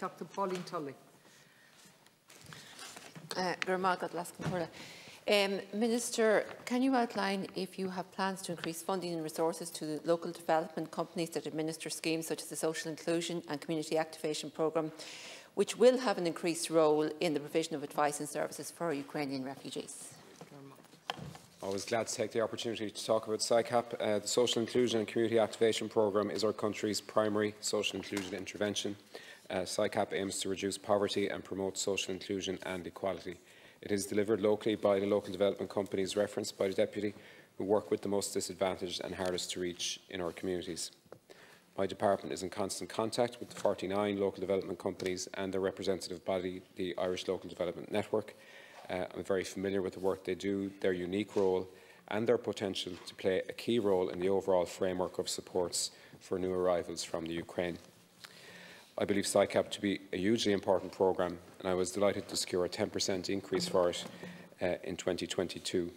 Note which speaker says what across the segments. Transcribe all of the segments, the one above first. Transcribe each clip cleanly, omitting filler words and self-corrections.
Speaker 1: Captain Pauline Tully.
Speaker 2: Minister, can you outline if you have plans to increase funding and resources to the local development companies that administer schemes such as the Social Inclusion and Community Activation Programme, which will have an increased role in the provision of advice and services for Ukrainian refugees?
Speaker 3: I was glad to take the opportunity to talk about SICAP. The Social Inclusion and Community Activation Programme is our country's primary social inclusion intervention. SICAP aims to reduce poverty and promote social inclusion and equality. It is delivered locally by the local development companies referenced by the Deputy, who work with the most disadvantaged and hardest to reach in our communities. My department is in constant contact with the 49 local development companies and their representative body, the Irish Local Development Network. I'm very familiar with the work they do, their unique role and their potential to play a key role in the overall framework of supports for new arrivals from the Ukraine. I believe SICAP to be a hugely important programme, and I was delighted to secure a 10% increase for it in 2022,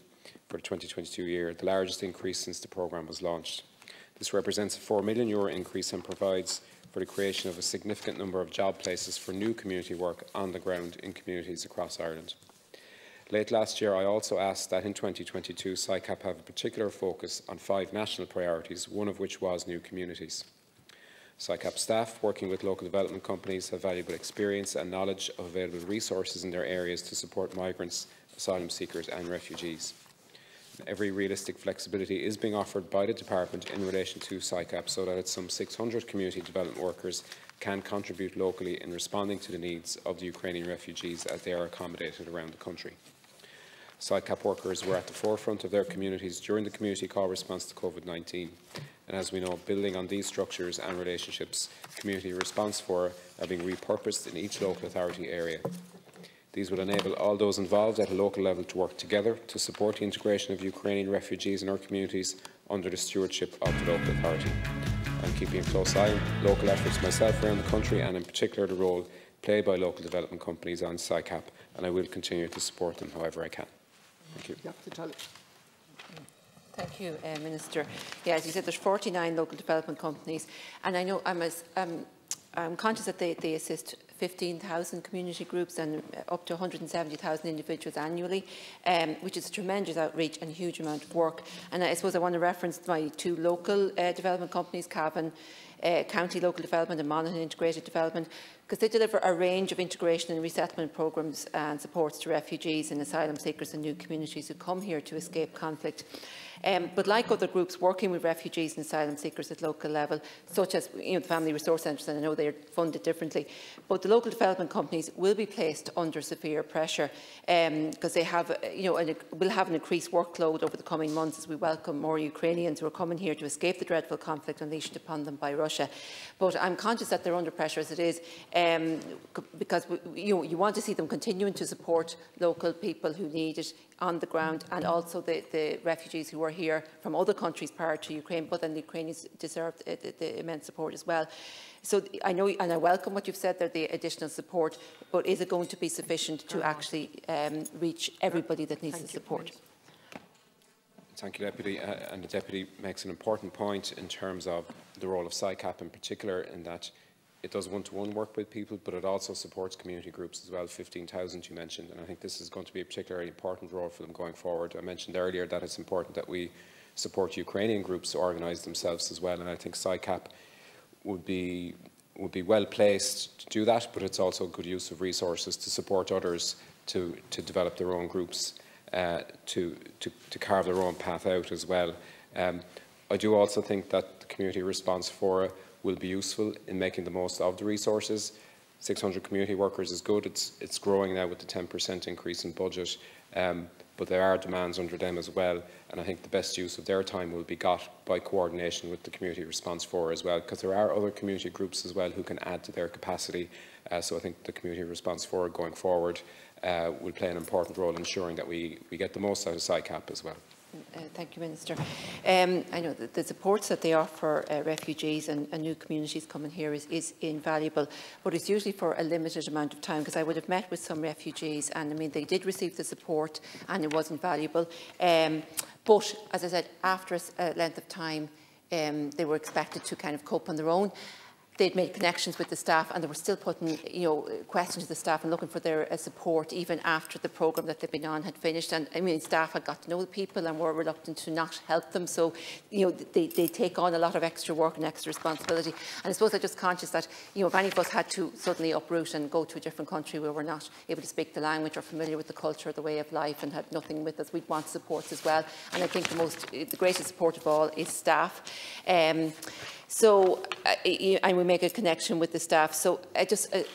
Speaker 3: for the 2022 year, the largest increase since the programme was launched. This represents a €4 million increase and provides for the creation of a significant number of job places for new community work on the ground in communities across Ireland. Late last year, I also asked that in 2022 SICAP have a particular focus on 5 national priorities, one of which was new communities. SICAP staff working with local development companies have valuable experience and knowledge of available resources in their areas to support migrants, asylum seekers and refugees. Every realistic flexibility is being offered by the Department in relation to SICAP so that its some 600 community development workers can contribute locally in responding to the needs of the Ukrainian refugees as they are accommodated around the country. SICAP workers were at the forefront of their communities during the community call response to COVID-19. And as we know, building on these structures and relationships, community response fora are being repurposed in each local authority area. These will enable all those involved at a local level to work together to support the integration of Ukrainian refugees in our communities under the stewardship of the local authority. I'm keeping a close eye on local efforts myself around the country, and in particular the role played by local development companies on SICAP, and I will continue to support them however I can. Thank you.
Speaker 2: Thank you, Minister. Yeah, as you said, there's 49 local development companies, and I know I'm conscious that they assist 15,000 community groups and up to 170,000 individuals annually, which is a tremendous outreach and a huge amount of work. And I suppose I want to reference my 2 local development companies, Cavan County Local Development and Monaghan Integrated Development, because they deliver a range of integration and resettlement programmes and supports to refugees and asylum seekers and new communities who come here to escape conflict. But like other groups working with refugees and asylum seekers at local level, such as the Family Resource Centres, and I know they are funded differently, but the local development companies will be placed under severe pressure because they have, will have an increased workload over the coming months as we welcome more Ukrainians who are coming here to escape the dreadful conflict unleashed upon them by Russia. But I'm conscious that they're under pressure as it is, because you want to see them continuing to support local people who need it on the ground, and also the refugees who are here from other countries prior to Ukraine, but then the Ukrainians deserve the immense support as well. So I know, and I welcome what you've said there, the additional support, but is it going to be sufficient to actually reach everybody that needs the support?
Speaker 3: Thank you, Deputy. And the Deputy makes an important point in terms of the role of SICAP in particular, in that it does one-to-one work with people, but it also supports community groups as well, 15,000 you mentioned, and I think this is going to be a particularly important role for them going forward. I mentioned earlier that it's important that we support Ukrainian groups to organise themselves as well, and I think SICAP would be well placed to do that, but it's also good use of resources to support others to develop their own groups, to carve their own path out as well. I do also think that the community response fora will be useful in making the most of the resources. 600 community workers is good. It's growing now with the 10% increase in budget, but there are demands under them as well, and I think the best use of their time will be got by coordination with the community response fora as well, because there are other community groups as well who can add to their capacity. So I think the community response fora going forward will play an important role in ensuring that we get the most out of SICAP as well.
Speaker 2: Thank you, Minister. I know that the supports that they offer refugees and new communities coming here is invaluable, but it's usually for a limited amount of time, because I would have met with some refugees and I mean they did receive the support and it was invaluable. But as I said, after a length of time they were expected to kind of cope on their own. they'd made connections with the staff, and they were still putting, questions to the staff and looking for their support even after the programme that they'd been on had finished. And I mean, staff had got to know the people and were reluctant to not help them. So, they take on a lot of extra work and extra responsibility. And I suppose I'm just conscious that, if any of us had to suddenly uproot and go to a different country where we're not able to speak the language or familiar with the culture or the way of life and had nothing with us, we'd want supports as well. And I think the greatest support of all is staff. And we make a connection with the staff. So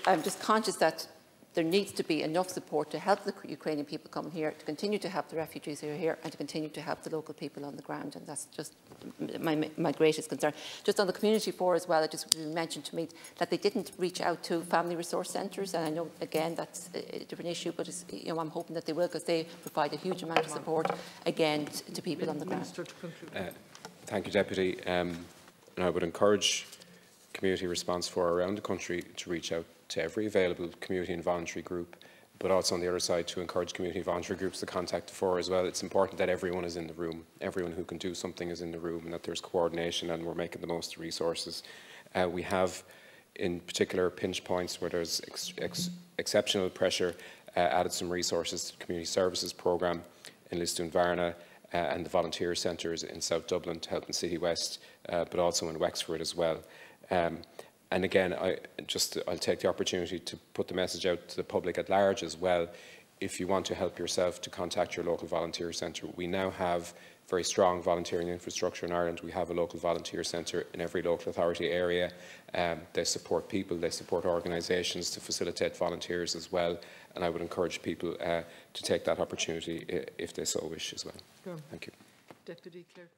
Speaker 2: I'm just conscious that there needs to be enough support to help the Ukrainian people coming here, to continue to help the refugees who are here, and to continue to help the local people on the ground. And that's just my greatest concern. Just on the community forum as well, it just mentioned to me that they didn't reach out to family resource centres, and I know again that's a different issue, but it's, I'm hoping that they will, because they provide a huge amount of support again to people on the ground.
Speaker 3: Thank you, Deputy. And I would encourage Community Response 4 around the country to reach out to every available community and voluntary group, but also on the other side to encourage community and voluntary groups to contact the 4 as well. It's important that everyone is in the room, everyone who can do something is in the room, and that there's coordination and we're making the most of resources. We have, in particular pinch points where there's exceptional pressure, added some resources to the Community Services Programme in Lisdoon Varna and the volunteer centres in South Dublin to help in City West, but also in Wexford as well. And again, I'll take the opportunity to put the message out to the public at large as well. If you want to help yourself, to contact your local volunteer centre. We now have very strong volunteering infrastructure in Ireland. We have a local volunteer centre in every local authority area. They support people, they support organisations to facilitate volunteers as well. And I would encourage people to take that opportunity if they so wish as well. Thank you.
Speaker 1: Deputy Clerk.